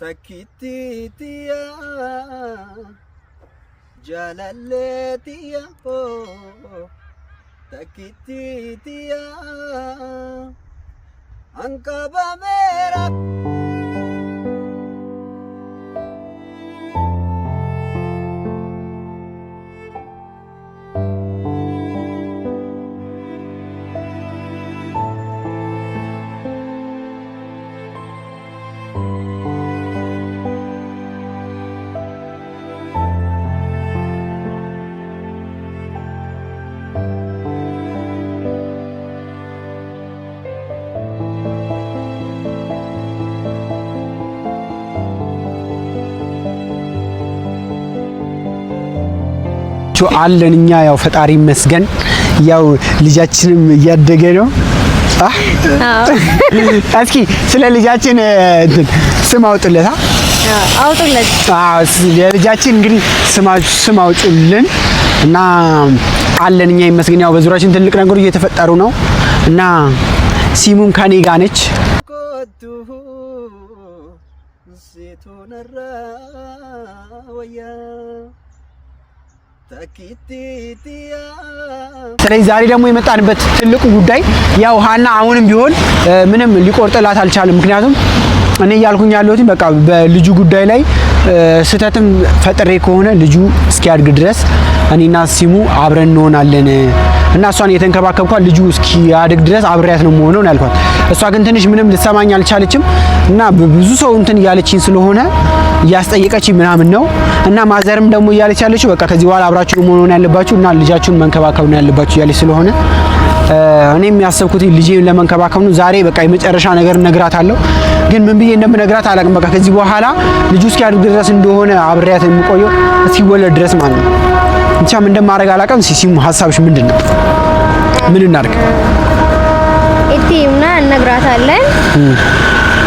takitiya jalaletiya takitiya ankabamera አለን እኛ ያው ፈጣሪ መስገን ያው ልጃችንም እያደገ ነው እስኪ ስለ ልጃችን ስም አውጥለት አውጥለት ልጃችን እንግዲህ ስም አውጥልን እና አለን እኛ ይመስገን ያው በዙሪያችን ትልቅ ነገር እየተፈጠሩ ነው እና ሲሙም ከኔ ጋር ነች ስለዚህ ዛሬ ደግሞ የመጣንበት ትልቁ ጉዳይ ያው ሃና አሁንም ቢሆን ምንም ሊቆርጥላት አልቻለም ምክንያቱም እኔ ያልኩኝ ያለሁት በቃ በልጁ ጉዳይ ላይ ስተትም ፈጥሬ ከሆነ ልጁ እስኪያድግ ድረስ እኔና ሲሙ አብረን እንሆናለን እና እሷን የተንከባከብኳት ልጁ እስኪያድግ ድረስ አብሬያት ነው የምሆነው ያልኳት እሷ ግን ትንሽ ምንም ልትሰማኝ አልቻለችም እና ብዙ ሰው እንትን ያለችኝ ስለሆነ ያስጠየቀችኝ ምናምን ነው እና ማዘርም ደግሞ እያለች ያለችው በቃ ከዚህ በኋላ አብራችሁ መሆን ያለባችሁ እና ልጃችሁን መንከባከብ ነው ያለባችሁ ያለች ስለሆነ እኔም ያሰብኩት ልጄን ለመንከባከብ ነው ዛሬ በቃ የመጨረሻ ነገር ነግራታለሁ ግን ምን ብዬ እንደምነግራት አላቅም በቃ ከዚህ በኋላ ልጁ እስኪያድግ ድረስ እንደሆነ አብሬያት የምቆየው እስኪወለድ ድረስ ማለት ነው ብቻ ምን እንደማደርግ አላቅም ሲሲሙ ሐሳብሽ ምንድነው ምን እናድርግ እቲምና ነግራታለን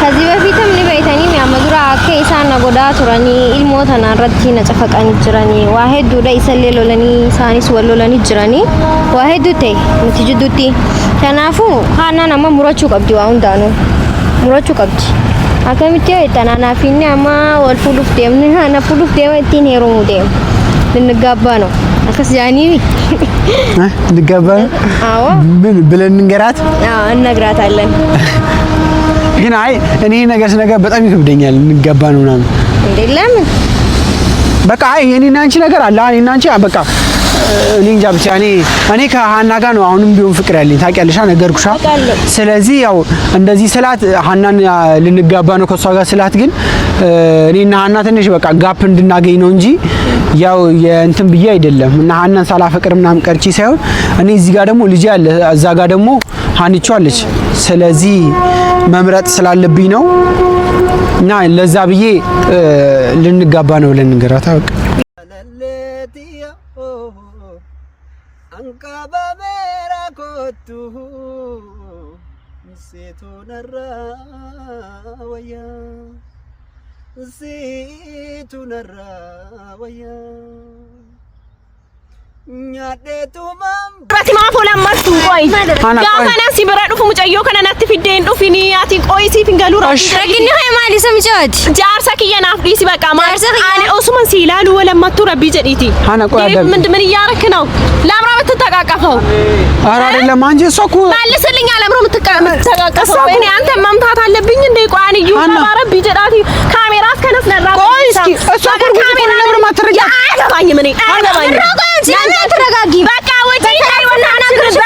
ከዚህ በፊትም ሊበይተኒም ያመዱራ ከኢሳና ጎዳ ቱራኒ ኢልሞታና ረቲ ነጨፈቃኒ ጅራኒ ዋሄዱ ዳይሰሌሎለኒ ሳኒስ ወሎለኒ ጅራኒ ዋሄዱ ተ ምትጅዱቲ ተናፉ ሃና ነማ ሙራቹ ቀብዲ ዋውንዳኑ ሙራቹ ቀብዲ አከሚቴ ተናናፊኒ አማ ወልፉሉፍ ደምነ ሃና ፉሉፍ ደም እቲን ሄሮሙ ደም ልንጋባ ነው አከስ ያኒ ልንጋባ አዎ ምን ብለን እንገራት አዎ እንነግራታለን ግን አይ እኔ ነገር በጣም ይከብደኛል እንገባ ነው ምናምን እንደለም በቃ እኔና አንቺ ነገር አለ እኔና አንቺ በቃ እኔ እንጃ ብቻ እኔ ከሃና ጋር ነው አሁንም ቢሆን ፍቅር ያለኝ ታውቂያለሽ ነገርኩሻ ስለዚህ ያው እንደዚህ ስላት ሃናን ልንጋባ ነው ከሷ ጋር ስላት ግን እኔና ሃና ትንሽ በቃ ጋፕ እንድናገኝ ነው እንጂ ያው የእንትን ብዬ አይደለም እና ሃናን ሳላፈቅር ምናምን ቀርጪ ሳይሆን እኔ እዚህ ጋር ደግሞ ልጅ አለ እዛ ጋር ደግሞ ሃኒቹ አለች ስለዚህ መምረጥ ስላለብኝ ነው እና ለዛ ብዬ ልንጋባ ነው ለንገራታ በቃ አንካባሜራ ኮቱ ሴቱነራ ወያ ወያ Rati ma fola martu koi. Gafana si beradu fu mucayyo kana natti fideen dhufini ati qoi si fingalura. Ragini hay mali samjad. Jaarsa kiyya naaf dhisi baqa ma. Ani osuman si ilaalu wala mattu rabbi jedhiti. Hana qoi adam. ምን እያረክ ነው? ላምራ ምትተቃቀፈው? ኧረ አይደለም አንቺ እሷ እኮ መልስልኝ አለምሮ ምትተቃቀፈው? እኔ አንተ መምታት አለብኝ እንዴ? ቆይ አንዩ ረቢ ጀዳቲ ካሜራ አስከነስነራ ቆይ እስኪ እሷ ካሜራ ለምሮ ማትረጃ አገባኝ ምን አገባኝ ተረጋጊ በቃ ወጪ ታይወና ናክረሽ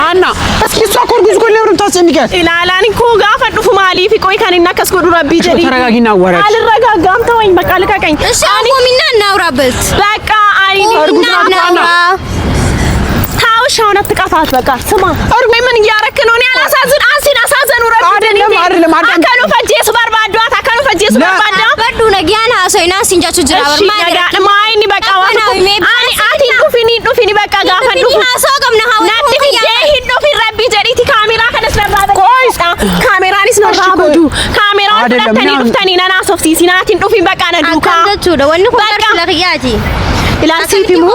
ሃና እስኪ እሷ ኮርጉዝ ኮል ለምሮ ታስጨንቂያት ኢላላኒ ኮ ጋፈዱፉ ማሊፊ ቆይ ካኔና ከስኮዱ ረቢ ጀዲ ተረጋጊና ወራጭ አልረጋጋም ተወኝ በቃ ልቀቀኝ እሺ አቆሚና እናውራበት በቃ አይኒ እናውራ ታውሻውን አትቀፋት በቃ ስማ አርሜ ምን እያረክ ነው እኔ አላሳዝን አንሲን አሳዘኑ ረቢ አይደለም አካሉ ፈጄስ በርባዷት አካሉ ፈጄስ በርባዳ በዱ ነጊያና ሰይና ሲንጃቹ ጅራበር ማይኒ በቃ አኒ አቲ ዱፊኒ በቃ ጋፈዱ ሀሳቀምና ሀው ናቲ ሂዶ ፊ ረቢ ጀዲቲ ካሜራ ከነስረባ ቆይስ ካሜራኒስ ነው ራበዱ ካሜራ ተኒ ዱፍተኒ ነና ሶፍቲ ሲናቲን ዱፊ በቃ ነዱካ አካንደቹ ደወን ኮንተር ለኺያቲ ilaalsiifimu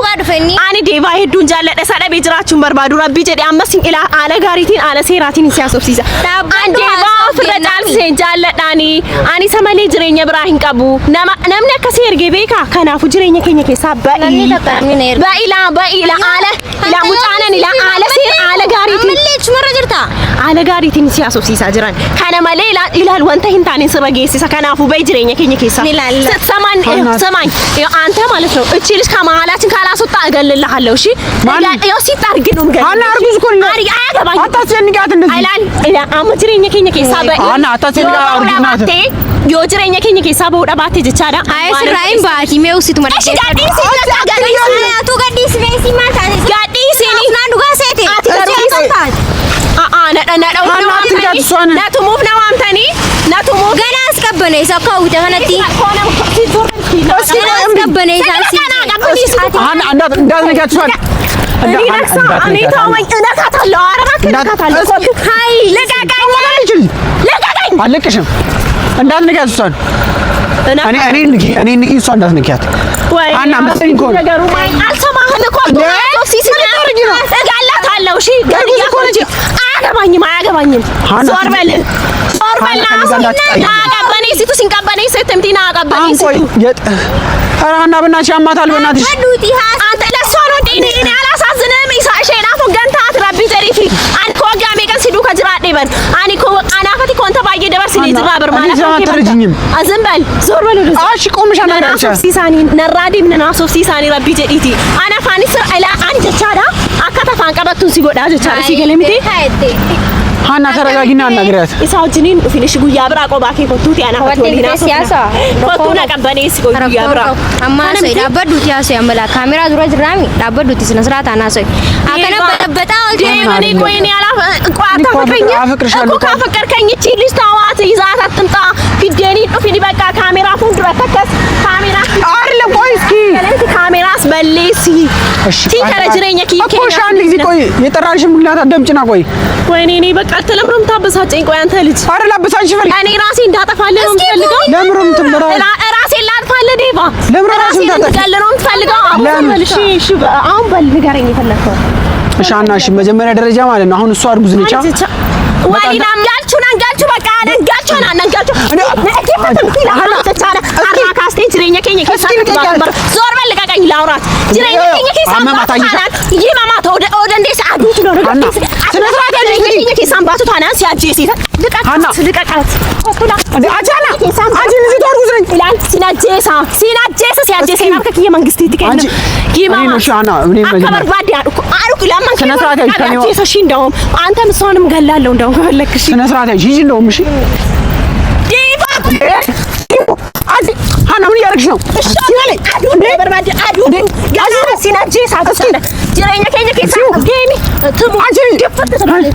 ani deebaa hedduun jaalladha sadha beejiraachuun barbaadu rabbii jedhe ammasin ila ala gaariitiin ala seeraatiin siyaasofsiisa an deebaa ofirra caalseen jaalladhaani ani samalee jireenya biraa hin qabu namni akkasii ergee beeka kanaafu jireenya keenya keessaa ba'ila ala ila mucaanan ila ala seer ala gaariitiin malleech marra jirta ala gaariitiin siyaasofsiisaa jiran kana malee ilaal wanta hin taane sirra geessisa kanaafu ba'i jireenya keenya keessaa ሰማኝ አንተ ማለት ነው እቺ ልጅ ከመሃላችን ካላስወጣ እገልልሃለሁ እሺ ያው ሲጣርግ ነው ገል አና አርጉዝ ኩል ነው አያገባኝ አታስጨንቃት እንደዚህ አይላል አመጅረኛ ከኛ ከሳ አና አታስጨንቃ አርጉናት ዮ ጅረኛ ከኛ ከሳ በወዳ ባቴ ጀቻዳ አይ ስራይም ባቲ ሜው ሲትመደ እሺ ጋዲስ አቶ ጋዲስ ቤሲ ማታ ጋዲስ ኒ ናንዱ ጋሴቴ ናቱ ሙቭ ነው አንተኒ ናቱ ሙቭ ገና አስቀበለ ሰካው ተከነቲ አያገባኝም ዞር በል አቀበኔ ሲቱ ሲንቀበኔ ስትምቲና አቀበኔ ሲቱ አራና በእናትሽ ያማታል በእናትሽ አንተ ለሷ ነው እንዴ እኔ አላሳዝንም ኢሳሼና ፈገንታ አትራቢ ዘሪፊ አንኮ ጋሜ ቀን ሲዱ ከጅራዴ በን አንኮ አናፈቲ ኮንተ ባየ ደበር ሲዲ ዝባበር ማለት ነው አዝም በል ዞር በል እሺ ቆምሽ አናራቻ ሲሳኒ ነራዲ ምን ናሶፍ ሲሳኒ ረቢ ጀዲቲ አና ፋኒ ስር አላ አንጀቻዳ አካታፋን ቀበቱን ሲጎዳ ጀቻዳ ሲገለምቴ ሃና ተረጋጊና አናግሪያት ኢሳውጂኒን ፊኒሽ ጉያ ብራ ቆባኬ ኮቱት ያና ሆቶሊና ሲያሳ ኮቱና ቀበኔ ሲጎ ጉያ ብራ አማነ ሰይዳ በዱት ያሰ ያመላ ካሜራ ዙራ ጅራሚ ዳበዱት ስነ ስርዓት አናሰ አከነ በጣው ዴመኒ ኮይኒ ያላ ቋታ ፈከኛ እኮ ካፈቀርከኝ እቺ ልጅ ታዋት ይዛት አትምጣ ፊዴኒ ዱፊኒ በቃ ካሜራ ፉንድራ ተከስ ካሜራ አርለ ቆይስኪ ካሜራስ በሌሲ ቲ ተረጅረኛ ኪኬ ኮሻን ጊዜ ቆይ የጠራሽ ምክንያት አደምጭና ቆይ ወይኔ እኔ በቃ ተለምሮም ታበሳጨኝ ቆይ አንተ ልጅ አረ ላበሳጭ ፈልግ እኔ ራሴ እንዳጠፋለ ነው የምፈልገው ለምሮም ትምራ ራሴ ላጥፋለ ዴባ ለምሮ ራሴ እንዳጠፋለ ነው የምፈልገው እሺ አሁን በል ንገረኝ የፈለከው እሺ አና እሺ መጀመሪያ ደረጃ ማለት ነው አሁን እሷ አርጉዝ ነች ወሊና አንጋልቹ በቃ አንጋልቹ አራካስቴ ጅሬኛ ከኛ ከሳት ዞር በል ልቀቀኝ ላውራት ጅሬኛ ከኛ ከሳት ይማማት ወደ እንዴስ አዱት ነው ስለስራታ ጅሬኛ ከሳምባቱ ታናንስ ያጂሲ ልቀቃት ወኩላ አጃና አጂን እዚህ ተርጉዝ ነኝ ይላል ሲናጀሳ ሲያጀሳ ማርከክ የመንግስት ይትከኝ ይማማ ሻና እኔ መጀመሪያ ባዲ አሩክ ለማን ስለስራታ ይከኔው ጀሰሽ እንደውም አንተ ምሷንም ገላለሁ እንደውም ከፈለክሽ ስለስራታ ይጂ እንደውም እሺ ዲባ አዲ ሃና ምን ያርግሽ ነው ሲናለ አዱ በርባዲ አዱ ጋዛ ሲናጀሳ ተሰለ ጅሬኛ ከኛ ከሳ ጌሚ ትሙ አጂ ደፈተ ተባለ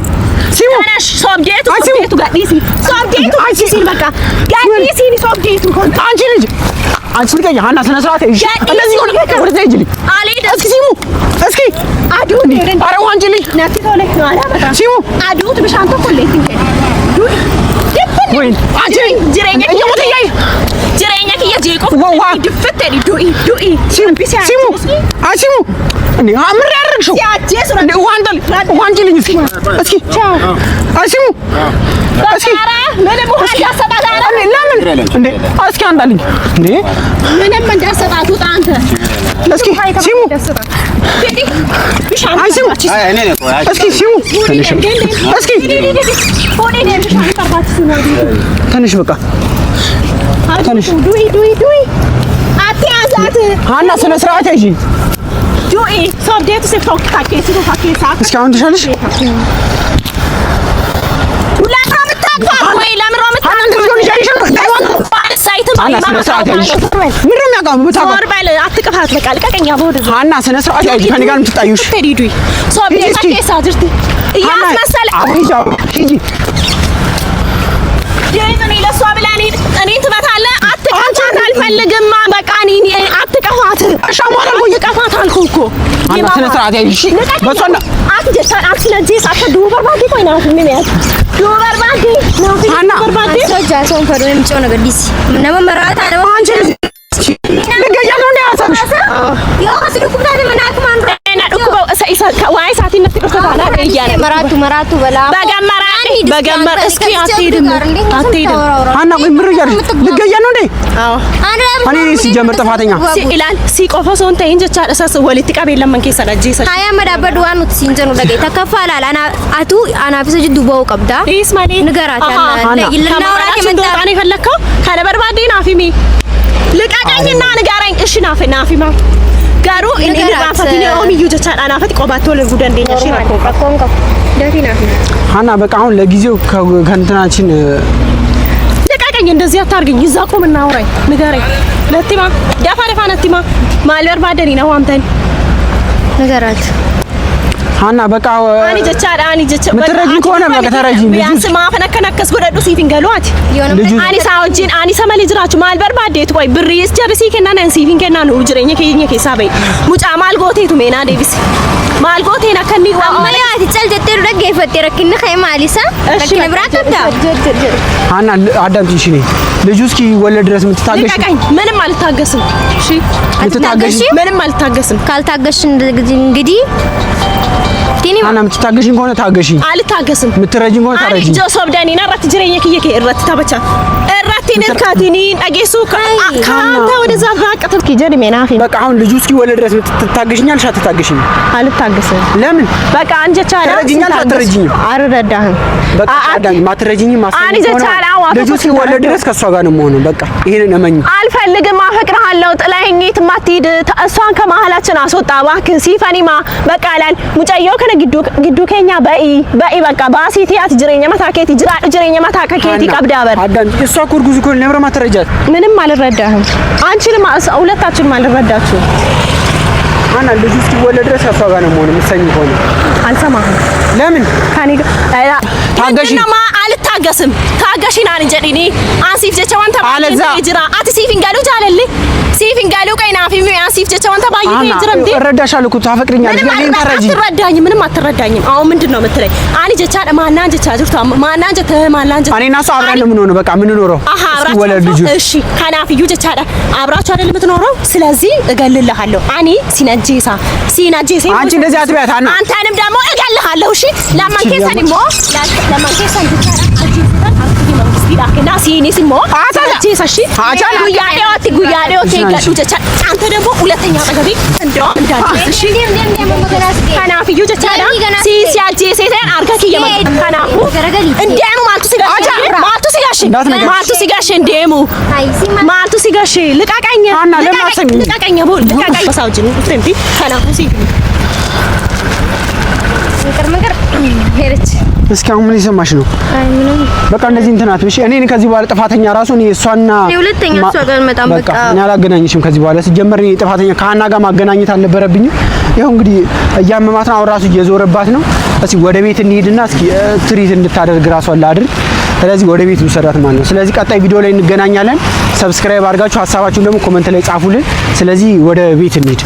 ሲሙ አናሽ ሶብጌቱ ጋዲሲ ሶብጌቱ አጂሲ በቃ ጋዲሲ ሶብጌቱ አንቺ ልጅ አንቺ ልጅ ሃና ስነ ስርዓት ይሽ እንደዚህ ሆነ ወደ ዘይጅ ልጅ አልሄድ እስኪ ሲሙ እስኪ አዱ አረ አንቺ ልጅ ናቲ ተወለ አላመጣ ሲሙ አዱ ትብሻንተ ኮሌት ወይ አንቺ ጅሬኛ ከየሞተያይ ጅሬኛ ከየጄቆ ድፍት ዱኢ ሲሙ አሲሙ እኔ አምር ያርግሽው ሲያጀስ ነው ዋንደል ዋንጅልኝ እስኪ አሲሙ እስኪ ምንም ውሃ ያሰጣታል ለምን እንዴ እስኪ አንዳልኝ እንዴ ምንም እንዳሰጣቱ አንተ እስኪ ሲሙ አሲሙ እኔ ነኝ እስኪ ሲሙ እስኪ ትንሽ በቃ ትንሽ ዱኢ አትያዛት ሃና ስነ ስርዓት ያጂ ዱኢ ሶብዴቱ ሲፎክ ታኬሲ ታኬሳ እስኪ አሁን ትሻለሽ ወይ ለምሮ አትቀፋት በቃ ልቀቀኛ ወደ ሃና ስነ ስርዓት ያጂ ከኔ ጋር የምትጣዩሽ ቴዲዱ ሶብዴቱ ታኬሳ ድርት ያስመሰለ ሂጂ ጀይዘኒ ለሷ ብላኒ እኔ ትመታለህ አትቀፋት አልፈልግም በቃ እኔ አትቀፋት ሻማራ ቆይ ቀፋት አልኩህ እኮ ሃና ስነ ስርዓት ያጂ በሷና አትጀሳን አትለጂስ አትዱበር ባዲ ቆይ ነው ምን ያዝ ዱበር ባዲ ነው ዱበር ባዲ ሰጃሶን ፈዶ የምጮህ ነገር ዲሲ ነመመራታ ነው አንቺ ልገያ ነው እንደ ያሳብሽ ዮ ዋይ ሳቲ ነጥብ ተባላ ከያለ መራቱ በላ በገመራ እስኪ አትሄድም አና ቆይ ምር ይያል ልገያ ነው እንዴ አዎ እኔ ሲጀምር ጥፋተኛ ኢላል ሲቆፎ ሶንተ እንጀቻ እሰስ ወልት ቀበ ለምን ከሰላጂ ሰ ሃያ መዳበድ ዋኑ ሲንጀኑ ደገ ተከፋላል አቱ አና ቢሰጅ ዱባው ቀብዳ ኢስማሊ ንገራት ያለ ለናውራ ከመጣ ነው ፈለከው ካለ በርባዴ ናፊሚ ልቃቀኝና ንጋራኝ እሺ ናፊማ ጋሩ እኔ ባፋቲኔ ኦሚዩ ጀቻ አናፈት ቆባቶ ለጉደንደኛ ሺ ቆንቆ ደፊና ሃና በቃ አሁን ለጊዜው ከእንትናችን ልቃቀኝ እንደዚህ አታርገኝ ይዛ ቆምና አውራኝ ንጋራኝ ለቲማ ዳፋረፋ ነቲማ ማልበር ባደኒ ነው አንተን ንገራት ሃና በቃ አኒ ጀቻ ምትረጂ ከሆነ በቃ ተረጂ ቢያንስ ማፈነከነከስ ጎደዱ ሲፊን ገሏት አኒ ሳውጂን አኒ ሰመሊ ጅራቹ ማልበር ባዴት ቆይ ብሪስ ጀርሲ ከና ነን ሲፊን ከና ነው ጅረኛ ከኛ ከሳበይ ሙጫ ማልጎቴቱ ሜና ዴቪስ ማልጎቴና ከኒ ወማያት ጸልተቴ ደገፈቴ ረክነ ከማሊሳ ረክነ ብራተታ ሃና አዳምጪሽ ነኝ ልጁ እስኪ ወለድ ድረስ ምትታገሽ ምንም አልታገስም እሺ ምትታገሽ ምንም አልታገስም ካልታገሽ እንግዲህ ሃና ምትታገሽኝ ከሆነ ታገሺ አልታገስም ምትረጂኝ ከሆነ ታረጂ አኒ ጆሶብ ዳኒና ራት ጅረኛ ከየከ ራት ታበቻ ራቲን ካቲኒ አጌሱ ካንተ ወደዛ ባቀተብ ከጀሪ ሜናኺ በቃ አሁን ልጁ እስኪ ወለድ ድረስ ምትታገሽኛል ሻትታገሽኝ አልታገስም ለምን በቃ አንጀቻላ ተረጂኛል አትረጂኝ አረዳዳህ በቃ አዳኝ ማትረጂኝ ማሰኝ ልጁ እስኪ ወለድ ድረስ ከሷ ጋር ነው የምሆነው በቃ ይሄንን እመኝ አልፈልግም አፈቅርሃለሁ ጥላኸኝ ማትሄድ እሷን ከመሃላችን አስወጣ እባክህ ሲፈኒማ በቃ ላል ሙጫየው ከነ ግዱ ከኛ በይ በቃ ባሲቲ አትጅረኛ ማታከቲ ጅረኛ ማታከቲ ቀብዳበር አዳኝ እሷ ኩርጉዝ እኮ ነብረ ማትረጃት ምንም አልረዳህም አንቺንም ሁለታችንም አልረዳችሁ አና ልጁ እስኪ ወለድ ድረስ ከሷ ጋር ነው የምሆነው ምትሰኝ ከሆነ አልሰማህም ለምን ካኒ ታገሺ አልታገስም ታገሺና እንጀዲኒ አንሲፍ ጀቻዋን ተባለ ጅራ አቲ ሲፊን ጋሉ ጃለሊ ሲፊን ጋሉ ቀይና ፊሚ አንሲፍ ጀቻዋን ተባይ ጅራም ዲ እረዳሻለሁ እኮ ታፈቅሪኛለሽ ለኔን ታረጂ አትረዳኝም ምንም አትረዳኝም አሁን ምንድነው የምትለኝ አኒ ጀቻ ማናን ጀቻ ጅርታ ማናን ጀተ ማናን ጀታ እኔና እሷ አብረን ምን ሆነ በቃ ምን ኖረው እስኪ ወለድ ልጁ እሺ ካናፊዩ ጀቻ አብራችሁ አይደል የምትኖረው ስለዚህ እገልልሃለሁ አኒ ሲነጄሳ አንቺ እንደዚህ አትበያት አና አንተንም ደግሞ እገልልሃለሁ እሺ ለማንከሳ ደግሞ ለማንከሳ ዲላከና ሲኒስሞ አታጂሳሺ አቻላ ጉያዴው ተገዱ ጀቻ አንተ ደግሞ ሁለተኛ አጠገቤ እንደው እንዳትሽ ካናፊዩ ጀቻ ሲሲያጄ ሴተን አርጋኪ የመጣ ካናፉ እንደሙ ማልቱ ሲጋሽ እንደሙ ማልቱ ሲጋሽ ልቃቀኛ አና ለማሰኝ ልቃቀኛ ቦል ልቃቀኛ ሳውጅን ፍሬምቲ ካናፉ ሲ ምክር ሄረች እስኪ አሁን ምን ይሰማሽ ነው? አይ ምንም በቃ እንደዚህ እንትን አትበሽ። እኔ ከዚህ በኋላ ጥፋተኛ ራሱ እኔ እሷና ሁለተኛ እሷ ጋር መጣም በቃ እኔ አላገናኝሽም ከዚህ በኋላ ሲጀመር እኔ ጥፋተኛ ከሀና ጋር ማገናኘት አልነበረብኝም። ይኸው እንግዲህ እያመማት ነው፣ አሁን ራሱ እየዞረባት ነው። እስኪ ወደ ቤት እንሂድና እስኪ ትሪት እንድታደርግ ራሷን ላድርግ። ስለዚህ ወደ ቤት ውሰዳት ማለት ነው። ስለዚህ ቀጣይ ቪዲዮ ላይ እንገናኛለን። ሰብስክራይብ አድርጋችሁ ሀሳባችሁን ደግሞ ኮሜንት ላይ ጻፉልን። ስለዚህ ወደ ቤት እንሂድ።